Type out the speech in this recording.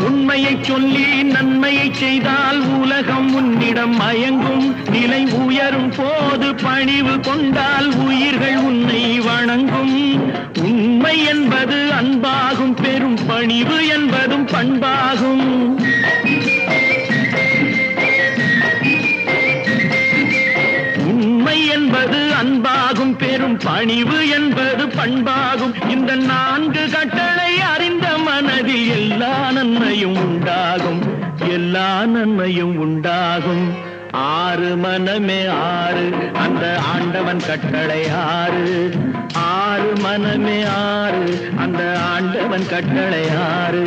உண்மையை சொல்லி நன்மையை செய்தால் உலகம் உன்னிடம் மயங்கும். நிலை உயரும் போது பணிவு கொண்டால் உயிர்கள் உன்னை வணங்கும். உண்மை என்பது அன்பாகும், பெரும் பணிவு என்பதும் பண்பாகும். உண்மை என்பது அன்பாகும், பெரும் பணிவு என்பது பண்பாகும். இந்த 4 கட்டளை அறிந்த மனதில் எல்லா நன்மையும் உண்டாகும், எல்லா நன்மையும் உண்டாகும். 6 மனமே 6 அந்த ஆண்டவன் கட்டளை 6. 6 மனமே 6 அந்த ஆண்டவன் கட்டளை 6.